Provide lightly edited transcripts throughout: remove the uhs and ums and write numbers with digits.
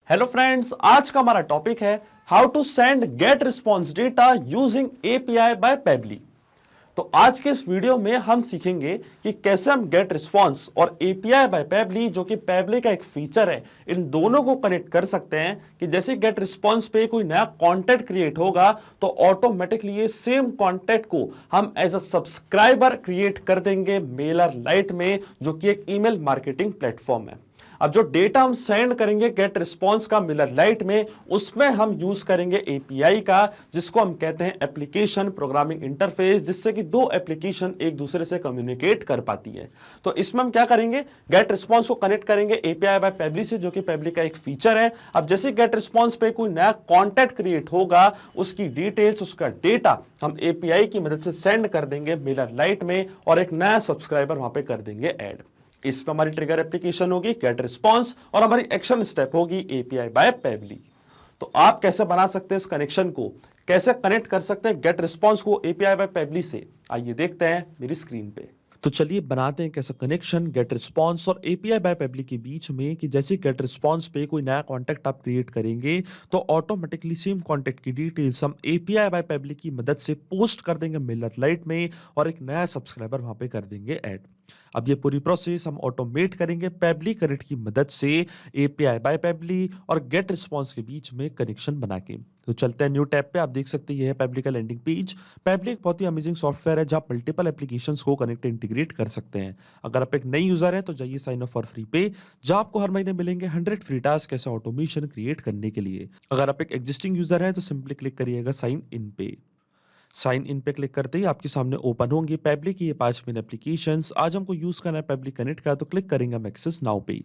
Hello friends, आज का हमारा टॉपिक है how to send get response data using API by Pabbly. तो आज के इस वीडियो में हम सीखेंगे कि कैसे हम गेट रिस्पॉन्स और एपीआई बाय पेबली, जो कि पेबली का एक फीचर है, इन दोनों को कनेक्ट कर सकते हैं कि जैसे गेट रिस्पॉन्स पे कोई नया कंटेंट क्रिएट होगा तो ऑटोमेटिकली ये सेम कंटेंट को हम एज अ सब्सक्राइबर क्रिएट कर देंगे मेलर लाइट में, जो कि एक ईमेल मार्केटिंग प्लेटफॉर्म है। अब जो डेटा हम सेंड करेंगे गेट रिस्पॉन्स का मिलर लाइट में, उसमें हम यूज करेंगे एपीआई का, जिसको हम कहते हैं एप्लीकेशन प्रोग्रामिंग इंटरफेस, जिससे कि दो एप्लीकेशन एक दूसरे से कम्युनिकेट कर पाती है। तो इसमें हम क्या करेंगे, गेट रिस्पॉन्स को कनेक्ट करेंगे एपीआई बाय पेबली से, जो कि पेबली का एक फीचर है। अब जैसे गेट रिस्पॉन्स पे कोई नया कॉन्टेंट क्रिएट होगा, उसकी डिटेल्स, उसका डेटा हम एपीआई की मदद से सेंड कर देंगे मिलर लाइट में, और एक नया सब्सक्राइबर वहां पे कर देंगे ऐड। इसमें हमारी ट्रिगर एप्लीकेशन होगी गेट रिस्पॉन्स और हमारी एक्शन स्टेप होगी एपीआई बाय पेबली। तो आप कैसे बना सकते हैं इस कनेक्शन को, कैसे कनेक्ट कर सकते हैं गेट रिस्पॉन्स को एपीआई बाय पेबली से, आइए देखते हैं मेरी स्क्रीन पे। तो चलिए बनाते हैं कैसा कनेक्शन गेट रिस्पॉन्स और एपीआई बाय पेबली के बीच में, कि जैसे गेट रिस्पॉन्स पे कोई नया कॉन्टैक्ट आप क्रिएट करेंगे तो ऑटोमेटिकली सेम कॉन्टैक्ट की डिटेल्स हम एपीआई बाय पेबली की मदद से पोस्ट कर देंगे मेलर लाइट में, और एक नया सब्सक्राइबर वहां पे कर देंगे ऐड। अब ये पूरी प्रोसेस हम ऑटोमेट करेंगे पेबली कनेक्ट की मदद से, एपीआई बाय पेबली और गेट रिस्पॉन्स के बीच में कनेक्शन बना के। तो चलते हैं न्यू टैब पे। आप देख सकते हैं ये है पेबली का लैंडिंग पेज। पेबली एक बहुत ही अमेजिंग सॉफ्टवेयर है जहां मल्टीपल एप्लीकेशंस को कनेक्ट इंटीग्रेट कर सकते हैं। अगर आप एक नई यूजर हैं तो जाइए साइन अप फॉर फ्री पे, जहां आपको हर महीने मिलेंगे 100 फ्री टास्क ऐसे ऑटोमेशन क्रिएट करने के लिए। अगर आप एक एग्जिस्टिंग यूजर हैं तो सिंपली क्लिक करिएगा साइन इन पे। साइन इन पे क्लिक करते ही आपके सामने ओपन होंगी पेबली की ये 5 मेन एप्लीकेशंस। आज हमको यूज करना है पेबली कनेक्ट का, तो क्लिक करेंगे हम एक्सेस नाउ पे।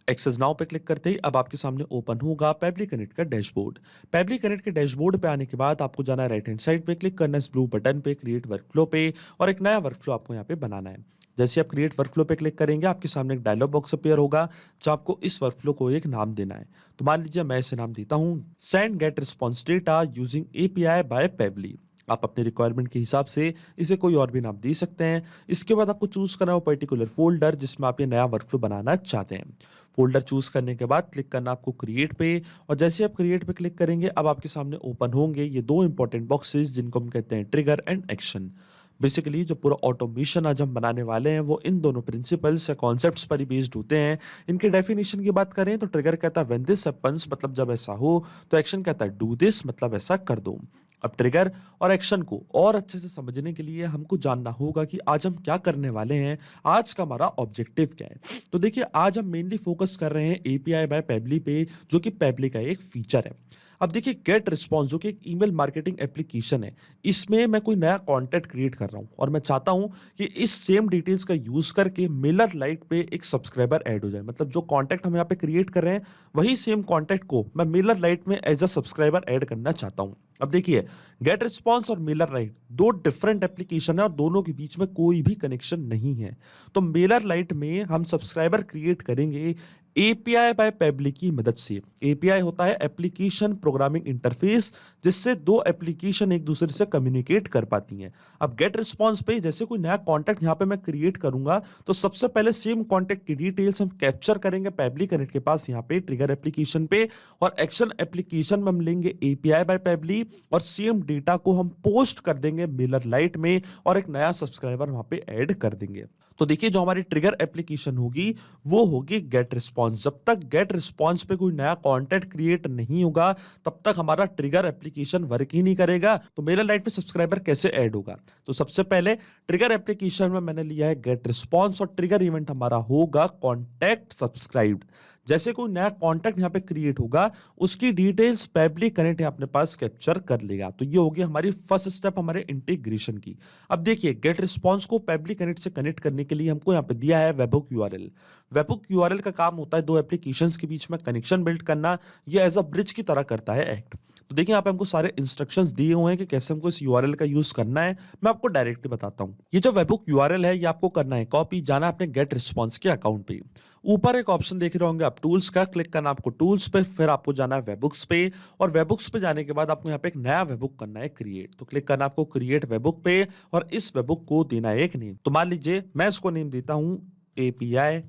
एक्सेस नाउ पे क्लिक करते ही अब आपके सामने ओपन होगा पेबली कनेक्ट का डैशबोर्ड। पेबली कनेक्ट के डैशबोर्ड पे आने के बाद आपको जाना है राइट हैंड साइड पे, क्लिक करना है इस ब्लू बटन पे क्रिएट वर्कफ्लो पे, और एक नया वर्कफ्लो आपको यहाँ पे बनाना है। जैसे आप क्रिएट वर्कफ्लो पे क्लिक करेंगे आपके सामने एक डायलॉग बॉक्स अपीयर होगा, जो आपको इस वर्कफ्लो को एक नाम देना है। तो मान लीजिए मैं इसे नाम देता हूँ send get response data using API by Pabbly. आप अपने रिक्वायरमेंट के हिसाब से इसे कोई और भी नाम दे सकते हैं। इसके बाद आपको चूज करना है वो पर्टिकुलर फोल्डर जिसमें आप ये नया वर्कफ्लो बनाना चाहते हैं। फोल्डर चूज करने के बाद क्लिक करना आपको क्रिएट पे, और जैसे आप क्रिएट पे क्लिक करेंगे अब आपके सामने ओपन होंगे ये दो इंपॉर्टेंट बॉक्सेस, जिनको हम कहते हैं ट्रिगर एंड एक्शन। बेसिकली जो पूरा ऑटोमेशन आज हम बनाने वाले हैं वो इन दोनों प्रिंसिपल्स या कॉन्सेप्ट्स पर ही बेस्ड होते हैं। इनके डेफिनेशन की बात करें तो ट्रिगर कहता है व्हेन दिस हैपेंस, मतलब जब ऐसा हो, तो एक्शन कहता है डू दिस, मतलब ऐसा कर दो। अब ट्रिगर और एक्शन को और अच्छे से समझने के लिए हमको जानना होगा कि आज हम क्या करने वाले हैं, आज का हमारा ऑब्जेक्टिव क्या है। तो देखिए आज हम मेनली फोकस कर रहे हैं एपीआई बाय पेबली पे, जो कि पेबली का एक फीचर है। अब देखिए गेट रिस्पॉन्स जो कि एक ईमेल मार्केटिंग एप्लीकेशन है, इसमें मैं कोई नया कंटेंट क्रिएट कर रहा हूं और मैं चाहता हूं कि इस सेम डिटेल्स का यूज करके मेलर लाइट पे एक सब्सक्राइबर ऐड हो जाए। मतलब जो कंटेंट हम यहाँ पे क्रिएट कर रहे हैं वही सेम कंटेंट को मैं मेलर लाइट में एज अ सब्सक्राइबर ऐड करना चाहता हूं। अब देखिए गेट रिस्पॉन्स और मेलर लाइट दो डिफरेंट एप्लीकेशन है और दोनों के बीच में कोई भी कनेक्शन नहीं है। तो मेलर लाइट में हम सब्सक्राइबर क्रिएट करेंगे एपीआई बाय पेबली की मदद से। एपीआई होता है एप्लीकेशन प्रोग्रामिंग इंटरफेस, जिससे दो एप्लीकेशन एक दूसरे से कम्युनिकेट कर पाती हैं। अब गेट रिस्पॉन्स पे जैसे कोई नया कॉन्टैक्ट यहाँ पे मैं क्रिएट करूंगा तो सबसे पहले सेम कॉन्टैक्ट की डिटेल्स हम कैप्चर करेंगे पेबली कनेक्ट के पास यहाँ पे ट्रिगर एप्लीकेशन पे, और एक्शन एप्लीकेशन में हम लेंगे एपीआई बाय पेबली और सेम डेटा को हम पोस्ट कर देंगे मेलर लाइट में, और एक नया सब्सक्राइबर वहां पे ऐड कर देंगे। तो देखिए जो हमारी ट्रिगर एप्लीकेशन होगी वो होगी गेट रिस्पॉन्स। जब तक गेट रिस्पॉन्स पे कोई नया कंटेंट क्रिएट नहीं होगा तब तक हमारा ट्रिगर एप्लीकेशन वर्क ही नहीं करेगा। तो मेलर लाइट में सब्सक्राइबर कैसे ऐड होगा, तो सबसे पहले ट्रिगर एप्लीकेशन में मैंने लिया है गेट रिस्पॉन्स, और ट्रिगर इवेंट हमारा होगा कॉन्टैक्ट सब्सक्राइब्ड। जैसे कोई नया कॉन्टैक्ट यहाँ पे क्रिएट होगा उसकी डिटेल्स पेबली कनेक्ट अपने पास कैप्चर कर लेगा। तो ये होगी हमारी फर्स्ट स्टेप हमारे इंटीग्रेशन की। अब देखिए गेट रिस्पॉन्स को पेबली कनेक्ट से कनेक्ट करने के लिए हमको यहाँ पे दिया है वेबहुक यूआरएल। वेबहुक यूआरएल का काम होता है दो एप्लीकेशंस के बीच में कनेक्शन बिल्ड करना। ये एज अ ब्रिज की तरह करता है एक्ट। तो देखिए यहाँ पे हमको सारे इंस्ट्रक्शंस दिए हुए हैं कि कैसे हमको इस यूआरएल का यूज करना है। मैं आपको डायरेक्टली बताता हूँ। ये जो वेबहुक यूआरएल है ये आपको करना है कॉपी, जाना अपने गेट रिस्पॉन्स के अकाउंट पे। ऊपर एक ऑप्शन देख रहे होंगे आप टूल्स का, क्लिक करना आपको टूल्स पे, फिर आपको जाना है वेबबुक्स पे, और वेबबुक्स पे जाने के बाद आपको यहाँ पे एक नया वेबबुक करना है क्रिएट। तो क्लिक करना आपको क्रिएट वेबबुक पे, और इस वेबबुक को देना है एक नेम। तो मान लीजिए मैं इसको नेम देता हूं एपीआई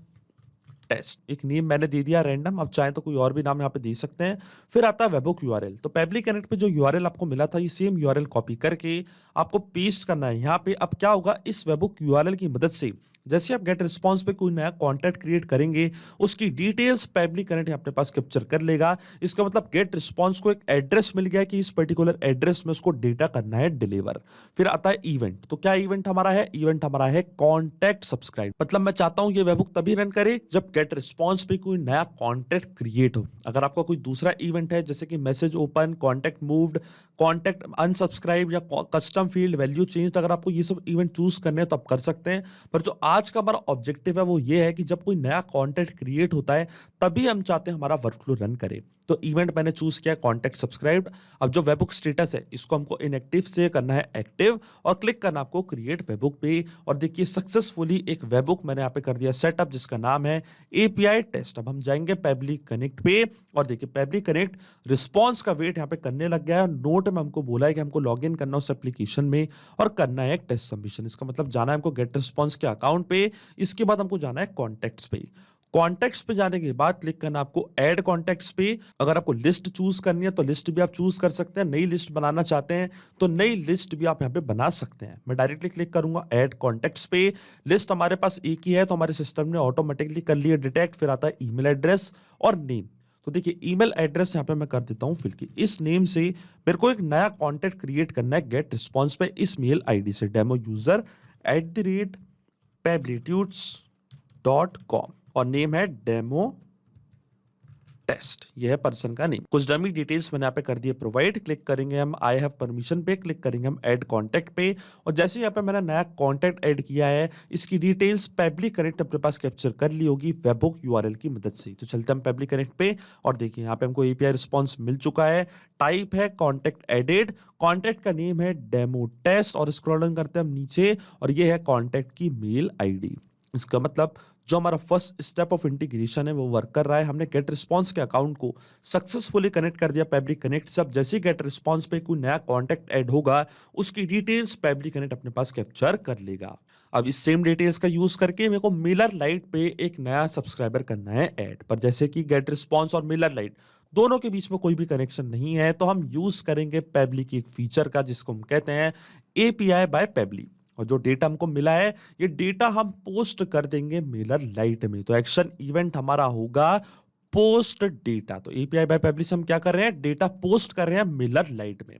टेस्ट, एक नेम मैंने दे दिया रैंडम, अब चाहे तो कोई और भी नाम यहाँ पे दे सकते हैं। फिर आता है वेबहुक यूआरएल। तो पेबली कनेक्ट पे जो यूआरएल आपको मिला था, ये सेम यूआरएल कॉपी करके आपको पेस्ट करना है यहाँ पे। अब क्या होगा, इस वेबहुक यूआरएल की मदद से जैसे आप गेट रिस्पॉन्स पे कोई नया कॉन्टैक्ट क्रिएट करेंगे, उसकी डिटेल्स पेबली कनेक्ट अपने पास कैप्चर कर लेगा। इसका मतलब गेट रिस्पॉन्स को एक एड्रेस मिल गया कि इस पर्टिकुलर एड्रेस में उसको डेटा करना है डिलीवर। फिर आता है इवेंट। तो क्या इवेंट हमारा है? इवेंट हमारा है कॉन्टैक्ट सब्सक्राइब। मतलब मैं चाहता हूं ये वेबहुक तभी रन करे जब गेट रिस्पॉन्स पे कोई नया कॉन्टैक्ट क्रिएट हो। अगर आपका कोई दूसरा इवेंट है जैसे कि message open, contact moved, contact unsubscribe या कस्टम फील्ड वैल्यू चेंज, अगर आपको ये सब इवेंट चूज करने हैं तो आप कर सकते हैं। पर जो आज का हमारा ऑब्जेक्टिव है वो ये है कि जब कोई नया कॉन्टैक्ट क्रिएट होता है तभी हम चाहते हैं हमारा वर्कफ्लो रन करे। तो इवेंट मैंने चूज किया कॉन्टैक्ट सब्सक्राइब्ड। अब जो वेबहुक स्टेटस है इसको हमको इनएक्टिव से करना है एक्टिव और क्लिक करना आपको क्रिएट वेबहुक पे। और देखिए सक्सेसफुली एक वेबहुक मैंने यहाँ पे कर दिया सेटअप जिसका नाम है एपीआई टेस्ट। अब हम जाएंगे पेबली कनेक्ट पे और देखिए पेबली कनेक्ट रिस्पॉन्स का वेट यहाँ पे करने लग गया है। नोट में हमको बोला है कि हमको लॉग इन करना उस एप्लीकेशन में और करना है एक टेस्ट सबमिशन। इसका मतलब जाना है हमको गेट रिस्पॉन्स के अकाउंट पे, इसके बाद हमको जाना है कॉन्टैक्ट्स पे। कॉन्टैक्ट्स पे जाने के बाद क्लिक करना आपको ऐड कॉन्टैक्ट्स पे। अगर आपको लिस्ट चूज करनी है तो लिस्ट भी आप चूज कर सकते हैं, नई लिस्ट बनाना चाहते हैं तो नई लिस्ट भी आप यहाँ पे बना सकते हैं। मैं डायरेक्टली क्लिक करूंगा ऐड कॉन्टैक्ट्स पे। लिस्ट हमारे पास एक ही है तो हमारे सिस्टम ने ऑटोमेटिकली कर लिया डिटेक्ट। फिर आता है ईमेल एड्रेस और नेम। तो देखिए ईमेल एड्रेस यहाँ पे मैं कर देता हूँ फिल की। इस नेम से मेरे को एक नया कॉन्टैक्ट क्रिएट करना है गेट रिस्पॉन्स पे इस मेल आईडी से demouser@pablitudes.com और नेम है डेमो टेस्ट। ये है पर्सन का नेम। कुछ डमी डिटेल्स मैंने यहाँ पे कर दिए प्रोवाइड। क्लिक करेंगे हम आई हैव परमिशन पे, क्लिक करेंगे हम ऐड कॉन्टैक्ट पे। और जैसे यहाँ पे मैंने नया कॉन्टैक्ट ऐड किया है इसकी डिटेल्स पेबली कनेक्ट अपने पास कैप्चर कर ली होगी वेबहुक यूआरएल की मदद से। तो चलते हम पेबली कनेक्ट पे और देखिए यहाँ पे हमको एपीआई रिस्पॉन्स मिल चुका है। टाइप है कॉन्टैक्ट एडेड, कॉन्टैक्ट का नेम है डेमो टेस्ट और स्क्रॉल डाउन करते हैं हम नीचे और ये है कॉन्टैक्ट की मेल आईडी। इसका मतलब जो हमारा फर्स्ट स्टेप ऑफ इंटीग्रेशन है वो वर्क कर रहा है। हमने गेट रिस्पॉन्स के अकाउंट को सक्सेसफुली कनेक्ट कर दिया पेबली कनेक्ट से। अब जैसे ही गेट रिस्पॉन्स पे कोई नया कॉन्टैक्ट ऐड होगा उसकी डिटेल्स पेबली कनेक्ट अपने पास कैप्चर कर लेगा। अब इस सेम डिटेल्स का यूज करके मेरे को मिलर लाइट पे एक नया सब्सक्राइबर करना है ऐड। पर जैसे कि गेट रिस्पॉन्स और मिलर लाइट दोनों के बीच में कोई भी कनेक्शन नहीं है तो हम यूज करेंगे पेबली की एक फीचर का जिसको हम कहते हैं एपीआई बाय पेबली। और जो डेटा हमको मिला है ये डेटा हम पोस्ट कर देंगे मिलर लाइट में। तो एक्शन इवेंट हमारा होगा पोस्ट डेटा। तो एपीआई बाय पेबली से हम क्या कर रहे हैं, डेटा पोस्ट कर रहे हैं मिलर लाइट में।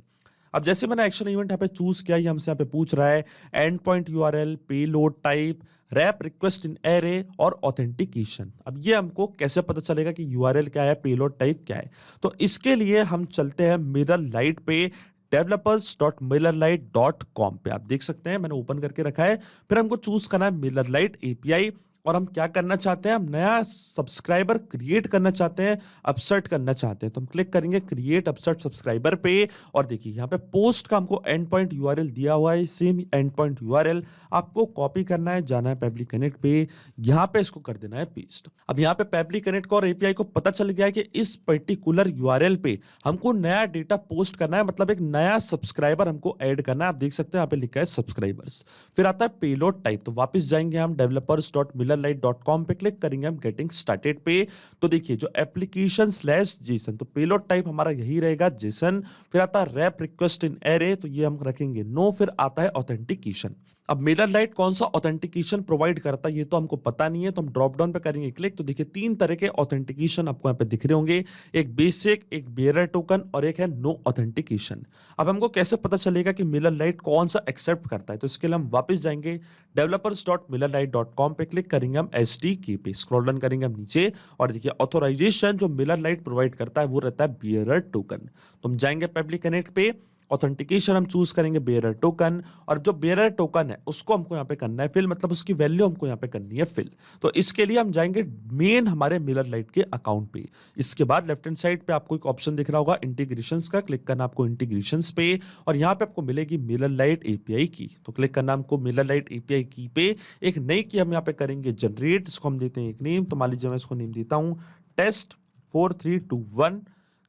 अब जैसे मैंने एक्शन इवेंट यहाँ पे चूज किया, ये हमसे यहाँ पे पूछ रहा है end point URL, payload type, wrap request in array और ऑथेंटिकेशन। अब ये हमको कैसे पता चलेगा कि यूआरएल क्या है, पेलोड टाइप क्या है? तो इसके लिए हम चलते हैं मिलर लाइट पे, developers.millerlite.com पे। आप देख सकते हैं मैंने ओपन करके रखा है। फिर हमको चूज करना है मिलर लाइट एपीआई और हम क्या करना चाहते हैं, हम नया सब्सक्राइबर क्रिएट करना चाहते हैं, अपसर्ट करना चाहते हैं। तो हम क्लिक करेंगे क्रिएट अपसर्ट सब्सक्राइबर पे और देखिए यहाँ पे पोस्ट का हमको एंड पॉइंट यूआरएल दिया हुआ है। सेम एंड पॉइंट यूआरएल आपको कॉपी करना है, जाना है पेबली कनेक्ट पे, यहाँ पे इसको कर देना है पेस्ट। अब यहाँ पे पेबली कनेक्ट को और एपीआई को पता चल गया है कि इस पर्टिकुलर यूआरएल पे हमको नया डेटा पोस्ट करना है, मतलब एक नया सब्सक्राइबर हमको ऐड करना है। आप देख सकते हैं यहाँ पे लिखा है सब्सक्राइबर्स। फिर आता है पेलोड टाइप। तो वापस जाएंगे हम developers.millerlite.com पे, क्लिक करेंगे हम गेटिंग स्टार्टेड पे। तो देखिए जो एप्लीकेशन/जेसन, तो पेलोड टाइप हमारा यही रहेगा जेसन। फिर आता है रैप रिक्वेस्ट इन एरे, तो ये हम रखेंगे नो। फिर आता है ऑथेंटिकेशन। अब मिलर लाइट कौन सा ऑथेंटिकेशन प्रोवाइड करता है ये तो हमको पता नहीं है, तो हम ड्रॉप डाउन पे करेंगे क्लिक। तो देखिए 3 तरह के ऑथेंटिकेशन आपको यहाँ पे दिख रहे होंगे, एक बेसिक, एक बेयरर टोकन और एक है नो ऑथेंटिकेशन। अब हमको कैसे पता चलेगा कि मिलर लाइट कौन सा एक्सेप्ट करता है? तो इसके लिए हम वापस जाएंगे developers.millerlite.com पे, क्लिक करेंगे हम एसडीके पे, स्क्रॉल डाउन करेंगे हम नीचे और देखिए ऑथराइजेशन जो मिलर लाइट प्रोवाइड करता है वो रहता है बेयरर टोकन। तो हम जाएंगे पेबली कनेक्ट पे, ऑथेंटिकेशन हम चूज करेंगे बेयरर टोकन और जो बेयरर टोकन है उसको हमको यहाँ पे करना है फिल, मतलब उसकी वैल्यू हमको यहाँ पे करनी है फिल। तो इसके लिए हम जाएंगे मेन हमारे मिलर लाइट के अकाउंट पे। इसके बाद लेफ्ट हैंड साइड पे आपको एक ऑप्शन दिख रहा होगा इंटीग्रेशंस का, क्लिक करना आपको इंटीग्रेशंस पे और यहाँ पे आपको मिलेगी मिलर लाइट एपीआई की। तो क्लिक करना हमको मिलर लाइट एपीआई की पे, एक नई की हम यहाँ पे करेंगे जनरेट। इसको हम देते हैं एक नेम, तो मान लीजिए मैं इसको नेम देता हूँ टेस्ट 4321।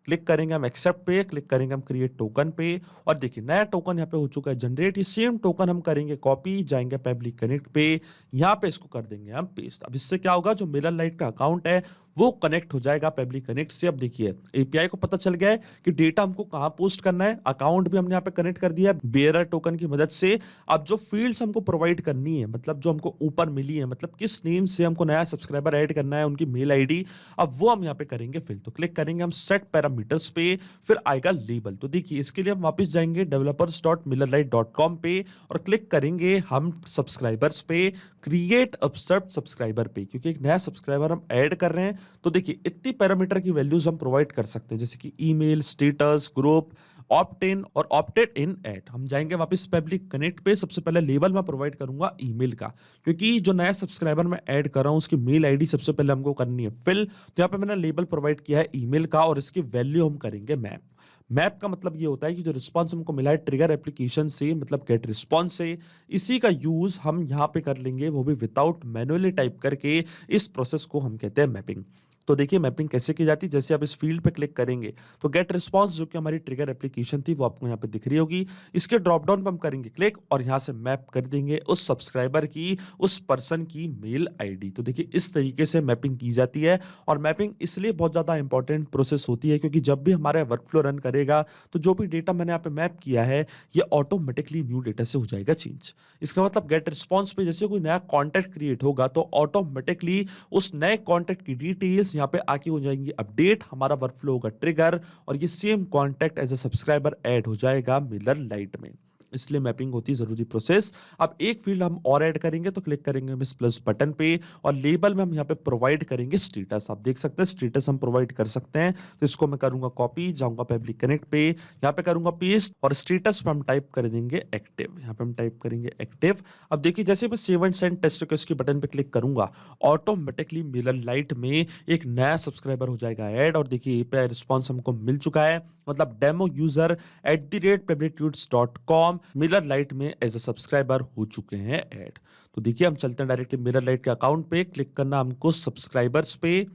क्लिक करेंगे हम एक्सेप्ट पे, क्लिक करेंगे हम क्रिएट टोकन पे और देखिए नया टोकन यहाँ पे हो चुका है जनरेट। ये सेम टोकन हम करेंगे कॉपी, जाएंगे पेबली कनेक्ट पे, यहाँ पे इसको कर देंगे हम पेस्ट। अब इससे क्या होगा, जो MailerLite का अकाउंट है वो कनेक्ट हो जाएगा पेबली कनेक्ट से। अब देखिए एपीआई को पता चल गया है कि डेटा हमको कहाँ पोस्ट करना है, अकाउंट भी हमने यहाँ पे कनेक्ट कर दिया है बेयरर टोकन की मदद से। अब जो फील्ड्स हमको प्रोवाइड करनी है, मतलब जो हमको ऊपर मिली है, मतलब किस नेम से हमको नया सब्सक्राइबर ऐड करना है, उनकी मेल आईडी, अब वो हम यहाँ पे करेंगे फिल। तो क्लिक करेंगे हम सेट पैरामीटर्स पे, फिर आएगा लेबल। तो देखिए इसके लिए हम वापस जाएंगे developers.mailerlite.com पे और क्लिक करेंगे हम सब्सक्राइबर्स पे, क्रिएट अपसेट सब्सक्राइबर पे, क्योंकि एक नया सब्सक्राइबर हम ऐड कर रहे हैं। तो देखिए इतनी पैरामीटर की वैल्यूज हम प्रोवाइड कर सकते हैं, जैसे कि ईमेल, स्टेटस, ग्रुप, ऑप्ट इन और ऑप्टेड इन ऐड। हम जाएंगे वापस पेबली कनेक्ट पे, सबसे पहले लेबल मैं प्रोवाइड करूंगा ईमेल का, क्योंकि जो नया सब्सक्राइबर मैं ऐड कर रहा हूं उसकी मेल आईडी सबसे पहले हमको करनी है फिल। तो यहाँ पे मैंने लेबल प्रोवाइड किया है ईमेल का और इसकी वैल्यू हम करेंगे मैप। मैप का मतलब ये होता है कि जो रिस्पांस हमको मिला है ट्रिगर एप्लीकेशन से, मतलब गेट रिस्पांस से, इसी का यूज हम यहाँ पे कर लेंगे, वो भी विदाउट मैनुअली टाइप करके। इस प्रोसेस को हम कहते हैं मैपिंग। तो देखिए मैपिंग कैसे की जाती है, जैसे आप इस फील्ड पे क्लिक करेंगे तो गेट रिस्पांस जो कि हमारी ट्रिगर एप्लीकेशन थी वो आपको यहाँ पे दिख रही होगी। इसके ड्रॉप डाउन पे हम करेंगे क्लिक और यहाँ से मैप कर देंगे उस सब्सक्राइबर की, उस पर्सन की मेल आईडी। तो देखिए इस तरीके से मैपिंग की जाती है। और मैपिंग इसलिए बहुत ज़्यादा इंपॉर्टेंट प्रोसेस होती है क्योंकि जब भी हमारा वर्कफ्लो रन करेगा तो जो भी डेटा मैंने यहाँ पे मैप किया है ये ऑटोमेटिकली न्यू डेटा से हो जाएगा चेंज। इसका मतलब गेट रिस्पॉन्स पे जैसे कोई नया कॉन्टैक्ट क्रिएट होगा तो ऑटोमेटिकली उस नए कॉन्टैक्ट की डिटेल्स यहाँ पे आके हो जाएंगी अपडेट, हमारा वर्कफ्लो होगा ट्रिगर और ये same contact as a subscriber add हो जाएगा MailerLite में। इसलिए मैपिंग होती है जरूरी प्रोसेस। अब एक फील्ड हम और ऐड करेंगे, तो क्लिक करेंगे हम इस प्लस बटन पे और लेबल में हम यहाँ पे प्रोवाइड करेंगे स्टेटस। आप देख सकते हैं स्टेटस हम प्रोवाइड कर सकते हैं। तो इसको मैं करूंगा कॉपी, जाऊंगा पेबली कनेक्ट पे, यहाँ पे करूंगा पेस्ट और स्टेटस पे हम टाइप कर देंगे एक्टिव। यहाँ पे हम टाइप करेंगे एक्टिव। अब देखिए जैसे मैं save and send test request के बटन पे क्लिक करूंगा ऑटोमेटिकली MailerLite में एक नया सब्सक्राइबर हो जाएगा ऐड। और देखिए एपीआई रिस्पॉन्स हमको मिल चुका है, मतलब डेमो यूजर @peblitudes.com MailerLite में एज ए सब्सक्राइबर हो चुके हैं ऐड। तो देखिए हम चलते हैं डायरेक्टली MailerLite के अकाउंट पे, क्लिक करना हमको सब्सक्राइबर्स पे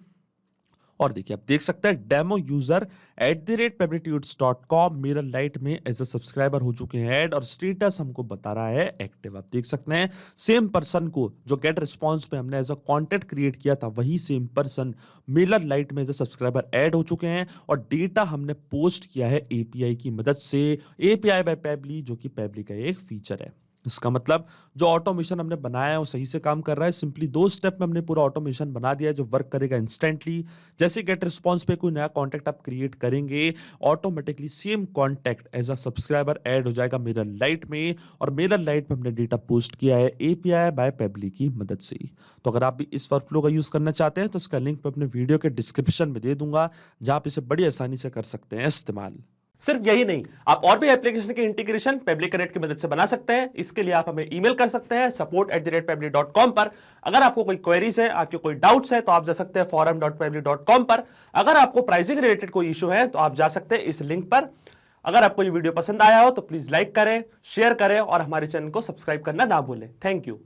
और देखिए आप देख सकते हैं डेमो यूजर @peblitudes.com MailerLite में एज ए सब्सक्राइबर हो चुके हैं ऐड और स्टेटस हमको बता रहा है एक्टिव। आप देख सकते हैं सेम पर्सन को जो गेट रिस्पॉन्स पे हमने एज अ कॉन्टैक्ट क्रिएट किया था वही सेम पर्सन MailerLite में एज ए सब्सक्राइबर ऐड हो चुके हैं और डेटा हमने पोस्ट किया है एपीआई की मदद से, एपीआई बाय पेबली, जो कि पेबली का एक फीचर है। इसका मतलब जो ऑटोमेशन हमने बनाया है वो सही से काम कर रहा है। सिंपली 2 स्टेप में हमने पूरा ऑटोमेशन बना दिया है जो वर्क करेगा इंस्टेंटली। जैसे गेट रिस्पॉन्स पे कोई नया कॉन्टैक्ट आप क्रिएट करेंगे automatically same contact as a subscriber add हो जाएगा MailerLite में और MailerLite में हमने डेटा पोस्ट किया है एपीआई बाय पेबली की मदद से। तो अगर आप भी इस वर्कफ्लो का यूज करना चाहते हैं तो इसका लिंक मैं अपने वीडियो के डिस्क्रिप्शन में दे दूंगा, जहां आप इसे बड़ी आसानी से कर सकते हैं इस्तेमाल। सिर्फ यही नहीं, आप और भी एप्लीकेशन के इंटीग्रेशन पेबली कनेक्ट की मदद से बना सकते हैं। इसके लिए आप हमें ईमेल कर सकते हैं support@pebly.com पर। अगर आपको कोई क्वेरीज है, आपके कोई डाउट्स है तो आप जा सकते हैं forum.pebly.com पर। अगर आपको प्राइसिंग रिलेटेड कोई इशू है तो आप जा सकते हैं इस लिंक पर। अगर आपको ये वीडियो पसंद आया हो तो प्लीज लाइक करें, शेयर करें और हमारे चैनल को सब्सक्राइब करना ना भूलें। Thank you.